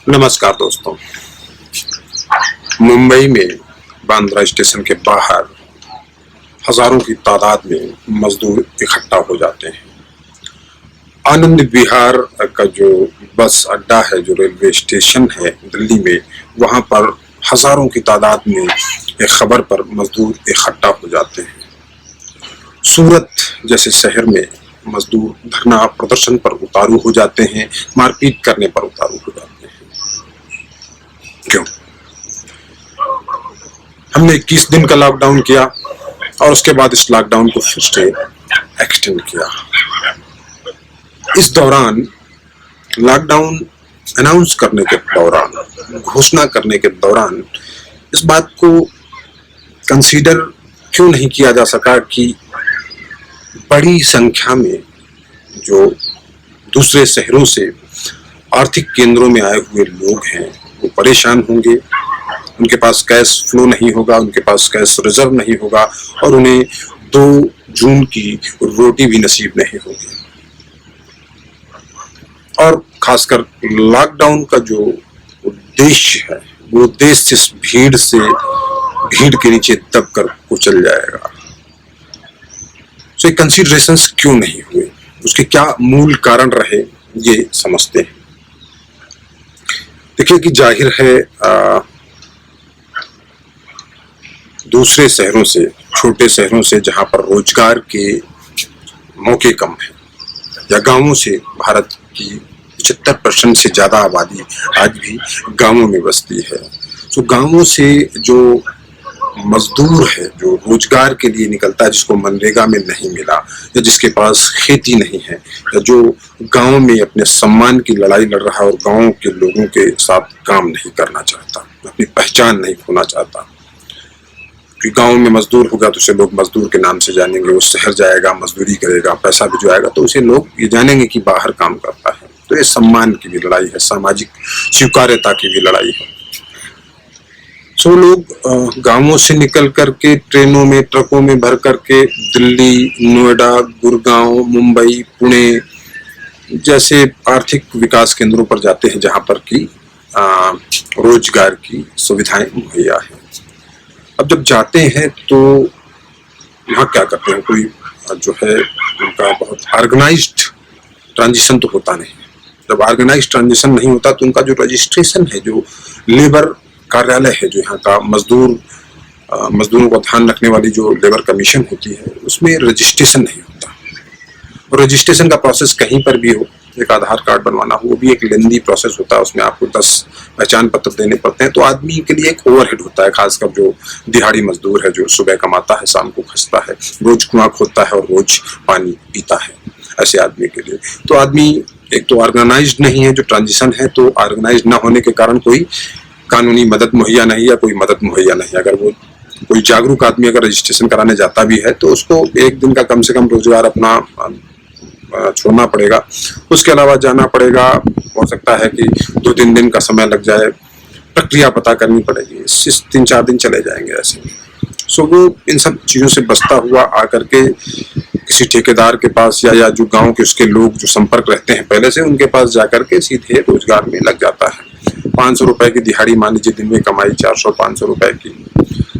नमस्कार दोस्तों। मुंबई में बांद्रा स्टेशन के बाहर हजारों की तादाद में मजदूर इकट्ठा हो जाते हैं। आनंद विहार का जो बस अड्डा है, जो रेलवे स्टेशन है दिल्ली में, वहां पर हजारों की तादाद में एक खबर पर मजदूर इकट्ठा हो जाते हैं। सूरत जैसे शहर में मजदूर धरना प्रदर्शन पर उतारू हो जाते हैं, मारपीट करने पर उतारू हो जाते हैं। क्यों? हमने 21 दिन का लॉकडाउन किया और उसके बाद इस लॉकडाउन को फिर से एक्सटेंड किया। इस दौरान लॉकडाउन अनाउंस करने के दौरान, घोषणा करने के दौरान इस बात को कंसीडर क्यों नहीं किया जा सका कि बड़ी संख्या में जो दूसरे शहरों से आर्थिक केंद्रों में आए हुए लोग हैं वो परेशान होंगे, उनके पास कैश फ्लो नहीं होगा, उनके पास कैश रिजर्व नहीं होगा और उन्हें 2 जून की रोटी भी नसीब नहीं होगी। और खासकर लॉकडाउन का जो उद्देश्य है वो उद्देश्य इस भीड़ के नीचे दबकर कुचल जाएगा। तो ये कंसीडरेशंस क्यों नहीं हुए, उसके क्या मूल कारण रहे, ये समझते हैं। देखिए कि जाहिर है दूसरे शहरों से, छोटे शहरों से जहां पर रोजगार के मौके कम हैं, या गांवों से भारत की 75% से ज्यादा आबादी आज भी गांवों में बसती है। तो गांवों से जो मजदूर है, जो रोजगार के लिए निकलता है, जिसको मनरेगा में नहीं मिला या जिसके पास खेती नहीं है, या जो गांव में अपने सम्मान की लड़ाई लड़ रहा है और गांव के लोगों के साथ काम नहीं करना चाहता, अपनी पहचान नहीं खोना चाहता। क्योंकि गांव में मजदूर होगा तो उसे लोग मजदूर के नाम से जानेंगे, वो शहर जाएगा, मजदूरी करेगा, पैसा भी जो आएगा तो उसे लोग ये जानेंगे कि बाहर काम करता है। तो ये सम्मान की भी लड़ाई है, सामाजिक स्वीकार्यता की भी लड़ाई है। सो लोग गांवों से निकल करके ट्रेनों में, ट्रकों में भर करके दिल्ली, नोएडा, गुड़गांव, मुंबई, पुणे जैसे आर्थिक विकास केंद्रों पर जाते हैं जहां पर की रोजगार की सुविधाएं मुहैया है। अब जब जाते हैं तो वहाँ क्या करते हैं, कोई जो है उनका बहुत ऑर्गेनाइज्ड ट्रांजिशन तो होता नहीं। जब ऑर्गेनाइज्ड ट्रांजिशन नहीं होता तो उनका जो रजिस्ट्रेशन है, जो लेबर कार्यालय है, जो यहाँ का मजदूरों को ध्यान रखने वाली जो लेबर कमीशन होती है, उसमें रजिस्ट्रेशन नहीं होता। और रजिस्ट्रेशन का प्रोसेस कहीं पर भी हो, एक आधार कार्ड बनवाना हो, वो भी एक लेंदी प्रोसेस होता है। उसमें आपको 10 पहचान पत्र देने पड़ते हैं। तो आदमी के लिए एक ओवरहेड होता है, खासकर जो दिहाड़ी मजदूर है, जो सुबह कमाता है, शाम को खसता है, रोज कुआं खोदता है और रोज पानी पीता है, ऐसे आदमी के लिए तो आदमी एक तो ऑर्गेनाइज्ड नहीं है। जो ट्रांजिशन है तो ऑर्गेनाइज्ड ना होने के कारण कोई कानूनी मदद मुहैया नहीं, या कोई मदद मुहैया नहीं। अगर वो कोई जागरूक आदमी अगर रजिस्ट्रेशन कराने जाता भी है तो उसको एक दिन का कम से कम रोजगार अपना छोड़ना पड़ेगा, उसके अलावा जाना पड़ेगा। हो सकता है कि 2-3 दिन का समय लग जाए, प्रक्रिया पता करनी पड़ेगी, 3-4 दिन चले जाएंगे ऐसे में। सो वो इन सब चीजों से बचता हुआ आकर के किसी ठेकेदार के पास या जो गांव के उसके लोग जो संपर्क रहते हैं पहले से, उनके पास जाकर के सीधे रोजगार में लग जाता है। 500 रुपए की दिहाड़ी मान लीजिए, दिन में कमाई 400-500 रुपए की।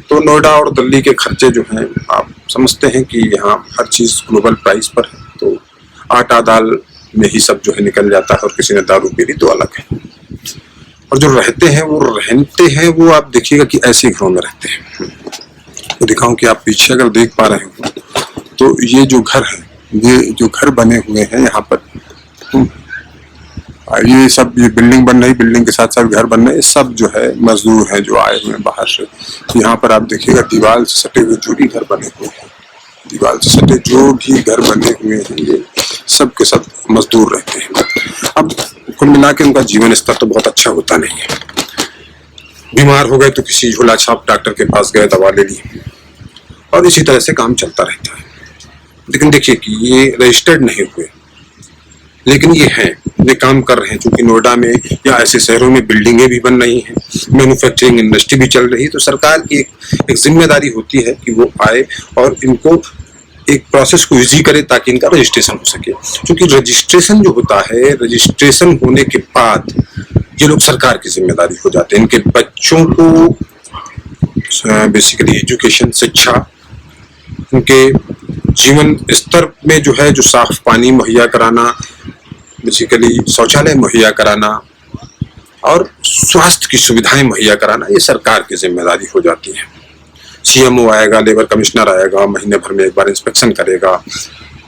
तो नोएडा और दिल्ली के खर्चे जो हैं, आप समझते हैं कि यहाँ हर चीज ग्लोबल प्राइस पर है, तो आटा दाल में ही सब जो है निकल जाता है। और किसी ने दारू पी ली तो अलग है। और जो रहते हैं वो आप देखिएगा कि ऐसे घरों में रहते हैं। तो दिखाऊं कि आप पीछे अगर देख पा रहे हो तो ये जो घर है, ये जो घर बने हुए हैं यहाँ पर, ये सब ये बिल्डिंग बन रही, बिल्डिंग के साथ साथ घर बन रहे, सब जो है मजदूर हैं जो आए हुए हैं बाहर से। यहाँ पर आप देखिएगा दीवार से सटे हुए जो भी घर बने हुए हैं, दीवार से सटे जो भी घर बने हुए हैं, ये सब के सब मजदूर रहते हैं। अब कुल मिला के उनका जीवन स्तर तो बहुत अच्छा होता नहीं है। बीमार हो गए तो किसी झोला छाप डॉक्टर के पास गए, दवा ले ली, और इसी तरह से काम चलता रहता है। लेकिन देखिए कि ये रजिस्टर्ड नहीं हुए, लेकिन ये हैं, ये काम कर रहे हैं। चूंकि नोएडा में या ऐसे शहरों में बिल्डिंगें भी बन रही हैं, मैन्युफैक्चरिंग इंडस्ट्री भी चल रही है, तो सरकार की एक जिम्मेदारी होती है कि वो आए और इनको एक प्रोसेस को इजी करे ताकि इनका रजिस्ट्रेशन हो सके। क्योंकि रजिस्ट्रेशन जो होता है, रजिस्ट्रेशन होने के बाद ये लोग सरकार की जिम्मेदारी हो जाते हैं। इनके बच्चों को बेसिकली एजुकेशन, शिक्षा, उनके जीवन स्तर में जो है जो साफ पानी मुहैया कराना, बेसिकली शौचालय मुहैया कराना और स्वास्थ्य की सुविधाएं मुहैया कराना, ये सरकार की जिम्मेदारी हो जाती है। सीएमओ आएगा, लेबर कमिश्नर आएगा, महीने भर में एक बार इंस्पेक्शन करेगा,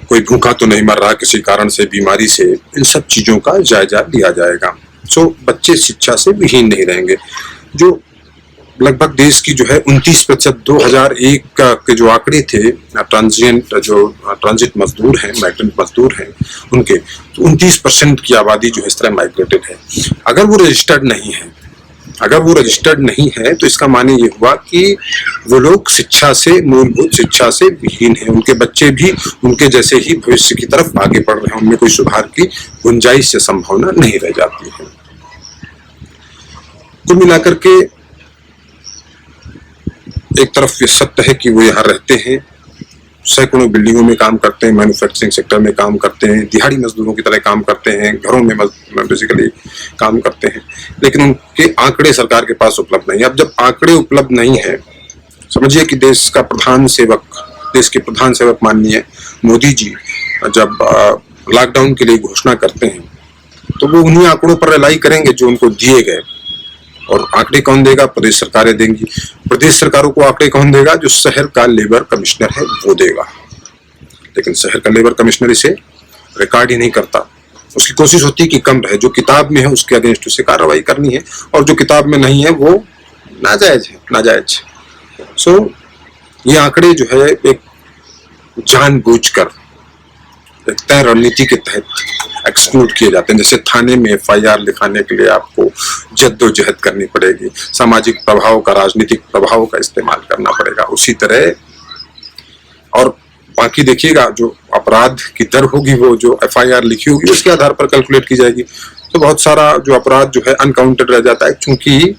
कोई भूखा तो नहीं मर रहा किसी कारण से, बीमारी से, इन सब चीजों का जायजा लिया जाएगा। सो बच्चे शिक्षा से विहीन नहीं रहेंगे। जो लगभग देश की जो है 29% 2001 के जो आंकड़े थे ट्रांजिट मजदूर हैं, माइग्रेंट मजदूर हैं, उनके तो 29% की आबादी जो है इस तरह माइग्रेटेड है। अगर वो रजिस्टर्ड नहीं है तो इसका माने ये हुआ कि वो लोग शिक्षा से, मूलभूत शिक्षा से विहीन हैं। उनके बच्चे भी उनके जैसे ही भविष्य की तरफ आगे बढ़ रहे हैं, उनमें कोई सुधार की गुंजाइश या संभावना नहीं रह जाती है। कुल मिलाकर के एक तरफ ये सत्य है कि वो यहाँ रहते हैं, सैकड़ों बिल्डिंगों में काम करते हैं, मैन्युफैक्चरिंग सेक्टर में काम करते हैं, दिहाड़ी मजदूरों की तरह काम करते हैं, घरों में बेसिकली काम करते हैं, लेकिन उनके आंकड़े सरकार के पास उपलब्ध नहीं है। अब जब आंकड़े उपलब्ध नहीं है, समझिए कि देश के प्रधान सेवक माननीय मोदी जी जब लॉकडाउन के लिए घोषणा करते हैं तो वो उन्हीं आंकड़ों पर रिलाई करेंगे जो उनको दिए गए। और आंकड़े कौन देगा? प्रदेश सरकारें देंगी। प्रदेश सरकारों को आंकड़े कौन देगा? जो शहर का लेबर कमिश्नर है वो देगा। लेकिन शहर का लेबर कमिश्नर इसे रिकॉर्ड ही नहीं करता। उसकी कोशिश होती है कि कम रहे, जो किताब में है उसके अगेंस्ट उसे कार्रवाई करनी है, और जो किताब में नहीं है वो नाजायज। सो ये आंकड़े जो है एक जानबूझकर एक तय रणनीति के तहत एक्सक्लूड किए जाते हैं। जैसे थाने में एफआईआर लिखाने के लिए आपको जद्दोजहद करनी पड़ेगी, सामाजिक प्रभाव का, राजनीतिक प्रभाव का इस्तेमाल करना पड़ेगा, उसी तरह और बाकी देखिएगा जो अपराध की दर होगी वो जो एफआईआर लिखी होगी उसके आधार पर कैलकुलेट की जाएगी। तो बहुत सारा जो अपराध जो है अनकाउंटेड रह जाता है क्योंकि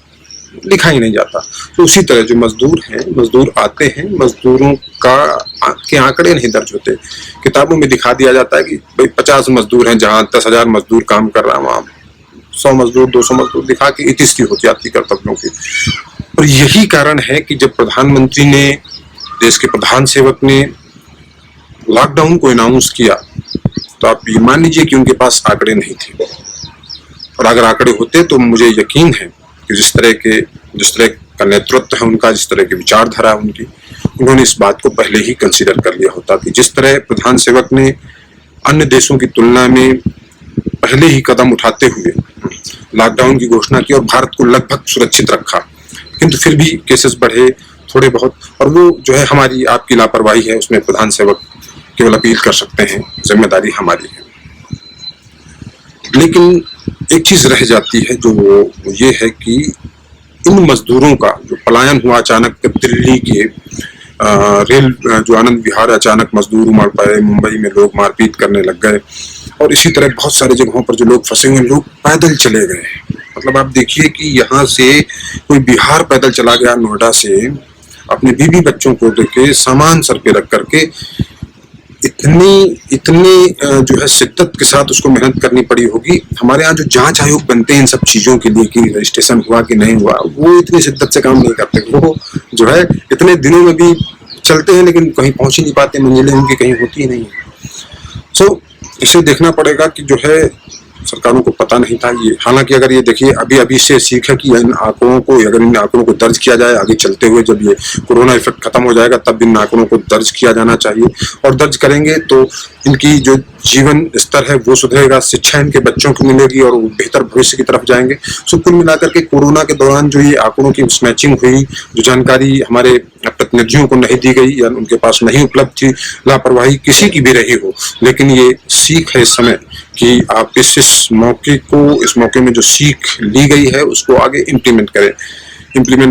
लिखा ही नहीं जाता। तो उसी तरह जो मजदूर आते हैं, मजदूरों के आंकड़े नहीं दर्ज होते। किताबों में दिखा दिया जाता है कि भाई 50 मजदूर हैं, जहां 10,000 मजदूर काम कर रहा है वहां 100 मजदूर 200 मजदूर दिखा के इतिश्री होती आती कर्तव्यों की। और यही कारण है कि जब प्रधानमंत्री ने, देश के प्रधान सेवक ने लॉकडाउन को अनाउंस किया तो आप ये मान लीजिए कि उनके पास आंकड़े नहीं थे। और अगर आंकड़े होते तो मुझे यकीन है कि जिस तरह का नेतृत्व है उनका, जिस तरह की विचारधारा है उनकी, उन्होंने इस बात को पहले ही कंसीडर कर लिया होता कि जिस तरह प्रधान सेवक ने अन्य देशों की तुलना में पहले ही कदम उठाते हुए लॉकडाउन की घोषणा की और भारत को लगभग सुरक्षित रखा, किंतु फिर भी केसेस बढ़े थोड़े बहुत, और वो जो है हमारी आपकी लापरवाही है, उसमें प्रधान सेवक केवल अपील कर सकते हैं, जिम्मेदारी हमारी है। लेकिन एक चीज रह जाती है जो ये है कि इन मजदूरों का जो पलायन हुआ अचानक, दिल्ली के रेल जो आनंद विहार अचानक मजदूर उमड़ पड़े, मुंबई में लोग मारपीट करने लग गए, और इसी तरह बहुत सारी जगहों पर जो लोग फंसे हुए लोग पैदल चले गए। मतलब आप देखिए कि यहाँ से कोई बिहार पैदल चला गया, नोएडा से, अपने बीवी बच्चों को लेके सामान सर पे रख करके, इतनी जो है शिद्दत के साथ उसको मेहनत करनी पड़ी होगी। हमारे यहाँ जो जांच आयोग बनते हैं इन सब चीजों के लिए कि रजिस्ट्रेशन हुआ कि नहीं हुआ, वो इतनी शिद्दत से काम नहीं करते। वो जो है इतने दिनों में भी चलते हैं लेकिन कहीं पहुंच ही नहीं पाते, मंजिलें उनकी कहीं होती ही नहीं है। सो इसे देखना पड़ेगा कि जो है सरकारों को पता नहीं था ये। हालांकि अगर ये देखिए अभी से सीख है कि इन आंकड़ों को दर्ज किया जाए, आगे चलते हुए जब ये कोरोना इफेक्ट खत्म हो जाएगा तब इन आंकड़ों को दर्ज किया जाना चाहिए, और दर्ज करेंगे तो इनकी जो जीवन स्तर है वो सुधरेगा, शिक्षा इनके बच्चों को मिलेगी और वो बेहतर भविष्य की तरफ जाएंगे। सो कुल मिलाकर के कोरोना के दौरान जो ये आंकड़ों की स्नैचिंग हुई, जो जानकारी हमारे प्रतिनिधियों को नहीं दी गई या उनके पास नहीं उपलब्ध थी, लापरवाही किसी की भी रही हो, लेकिन ये सीख है इस समय कि आप इस मौके में जो सीख ली गई है उसको आगे इम्प्लीमेंट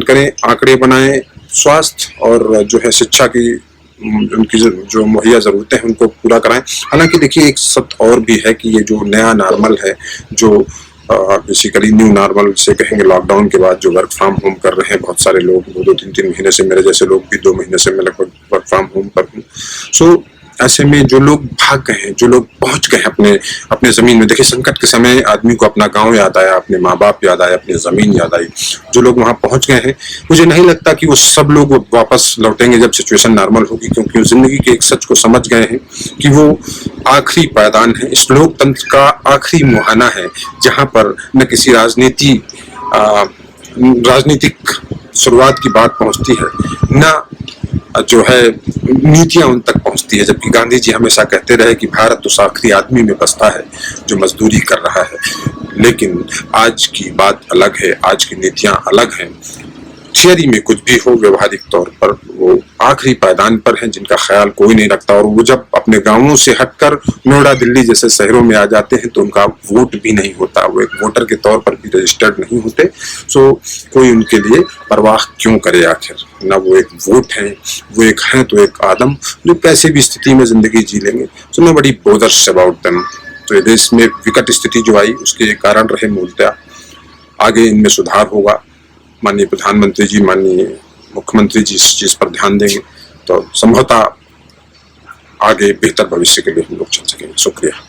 करें, आंकड़े बनाएं, स्वास्थ्य और जो है शिक्षा की उनकी जो मुहैया जरूरतें हैं उनको पूरा कराएं। हालांकि देखिए एक सत्य और भी है कि ये जो नया नॉर्मल है, जो बेसिकली न्यू नॉर्मल से कहेंगे, लॉकडाउन के बाद जो वर्क फ्रॉम होम कर रहे हैं बहुत सारे लोग, 2-3 महीने से, मेरे जैसे लोग भी 2 महीने से मैं लगभग वर्क फ्रॉम होम पर हूँ। सो ऐसे में जो लोग भाग गए हैं, जो लोग पहुंच गए हैं अपने अपने जमीन में, देखिए संकट के समय आदमी को अपना गांव याद आया, अपने माँ बाप याद आए, अपनी जमीन याद आई। जो लोग वहां पहुंच गए हैं, मुझे नहीं लगता कि वो सब लोग वापस लौटेंगे जब सिचुएशन नॉर्मल होगी, क्योंकि वो जिंदगी के एक सच को समझ गए हैं कि वो आखिरी पायदान है, इस लोकतंत्र का आखिरी मुहाना है, जहां पर न किसी राजनीतिक शुरुआत की बात पहुंचती है, न जो है नीतियां उन तक पहुंचती है। जबकि गांधी जी हमेशा कहते रहे कि भारत उस आखिरी आदमी में बसता है जो मजदूरी कर रहा है। लेकिन आज की बात अलग है, आज की नीतियां अलग हैं। थियरी में कुछ भी हो, व्यवहारिक तौर पर वो आखिरी पायदान पर हैं जिनका ख्याल कोई नहीं रखता, और वो जब अपने गांवों से हटकर नोएडा, दिल्ली जैसे शहरों में आ जाते हैं तो उनका वोट भी नहीं होता, वो एक वोटर के तौर पर भी रजिस्टर्ड नहीं होते। सो कोई उनके लिए परवाह क्यों करे आखिर, ना वो एक वोट है, वो एक है तो एक आदम जो कैसे भी स्थिति में जिंदगी जी लेंगे। सो नो बड़ी बोदर्स अबाउट देम। तो ये देश में विकट स्थिति जो आई उसके कारण रहे मूलतः। आगे इनमें सुधार होगा, माननीय प्रधानमंत्री जी, माननीय मुख्यमंत्री जी इस चीज पर ध्यान देंगे तो संभवतः आगे बेहतर भविष्य के लिए हम लोग चल सकेंगे। शुक्रिया।